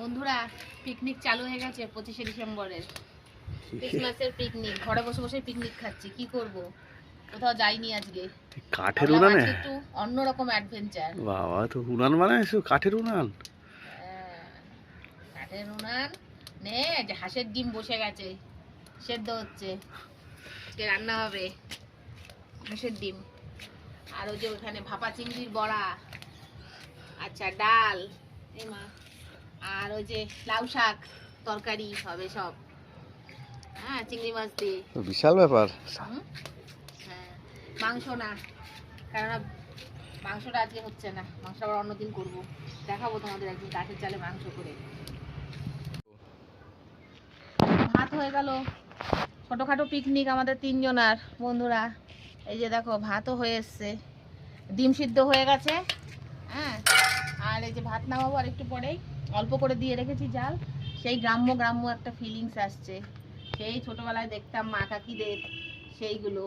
বন্ধুরা পিকনিক চালু হয়ে গেছে 25শে ডিসেম্বরের ক্রিসমাসের পিকনিক। ঘরে বসে বসে পিকনিক খাচ্ছি, কি করব, কোথাও যাইনি আজকে। কাঠের উনানে একটু অন্যরকম অ্যাডভেঞ্চার। বাবা, তো উনান মানে কাঠের উনান। কাঠের উনান নে, যে হাঁসের ডিম বসে গেছে, সেদ্ধ হচ্ছে, রান্না হবে হাঁসের ডিম। আর ওই যে ওখানে ভাপা চিংড়ির বড়া, আচ্ছা ডাল, আর ওই যে লাউ শাক তরকারি হবে সব। হ্যাঁ, চিংড়ি মাছ দিয়ে বিশাল ব্যাপার। হ্যাঁ, মাংস না, কারণ মাংসটা আজকে হচ্ছে না, মাংস আবার অন্যদিন করবো। দেখাবো তোমাদের একদিন কাঠের চালে মাংস করে। ভাত হয়ে গেল, ছোটখাটো পিকনিক আমাদের তিনজনার বন্ধুরা। এই যে দেখো ভাতও হয়ে এসছে, ডিম সিদ্ধ হয়ে গেছে। হ্যাঁ, আর এই যে ভাত নামাবো আর একটু পরেই, অল্প করে দিয়ে রেখেছি জাল। সেই গ্রাম্য গ্রাম্য একটা ফিলিংস আসছে, সেই ছোটবেলায় দেখতাম মা কাকিদের, সেইগুলো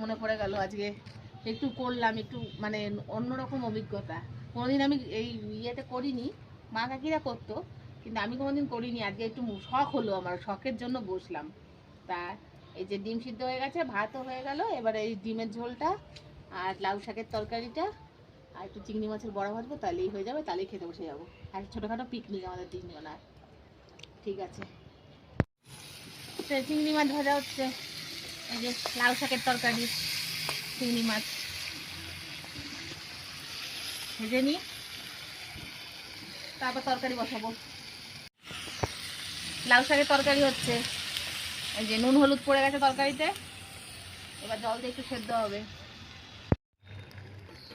মনে পড়ে গেল আজকে। একটু করলাম, একটু মানে অন্যরকম অভিজ্ঞতা। কোনোদিন আমি এই ইয়েতে করিনি, মা কাকিরা করতো, কিন্তু আমি কোনোদিন করিনি। আজকে একটু শখ হলো আমার, শখের জন্য বসলাম। তা এই যে ডিম সিদ্ধ হয়ে গেছে, ভাতও হয়ে গেল, এবার এই ডিমের ঝোলটা আর লাউ শাকের তরকারিটা আর একটু চিংড়ি মাছের বড়া ভাজবো, তাহলেই হয়ে যাবে, তাহলেই খেতে বসে যাবো। আর ছোটোখাটো পিকনিক আমাদের তিনজনার। ঠিক আছে, চিংড়ি মাছ ভাজা হচ্ছে, এই যে লাউ শাকের তরকারি, চিংড়ি মাছ ভেজে নিই, তারপর তরকারি বসাবো। লাউ শাকের তরকারি হচ্ছে, এই যে নুন হলুদ পড়ে গেছে তরকারিতে, এবার জল দিয়ে একটু সেদ্ধ হবে।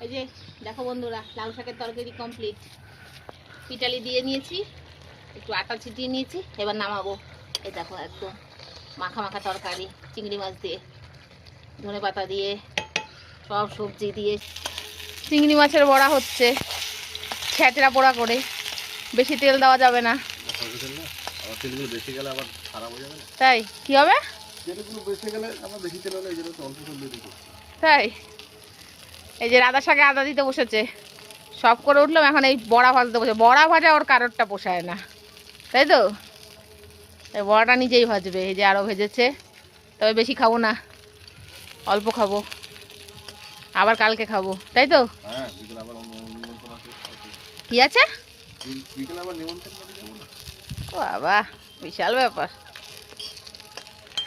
এই যে দেখো বন্ধুরা, লাউ শাকের তরকারি কমপ্লিট। পিটালি দিয়ে নিয়েছি, একটু আটা ছিটিয়ে নিয়েছি, এবার নামাবো। এই দেখো একদম মাখা মাখা তরকারি, চিংড়ি মাছ দিয়ে, ধনেপাতা দিয়ে, সব সবজি দিয়ে চিংড়ি মাছের বড়া হচ্ছে, ছেঁচড়া পোড়া করে। বেশি তেল দেওয়া যাবে না, তাই কি হবে, তাই। এই যে রাধা শাকে আদা দিতে বসেছে, সব করে উঠলাম, এখন এই বড়া ভাজতে বসে। বড়া ভাজা ওর কারোরটা পোষায় না, তাই তো। এই বড়াটা নিজেই ভাজবে, এই যে আরও ভেজেছে, তবে বেশি খাবো না, অল্প খাবো, আবার কালকে খাবো, তাই তো। কি আছে, বাবা বিশাল ব্যাপার।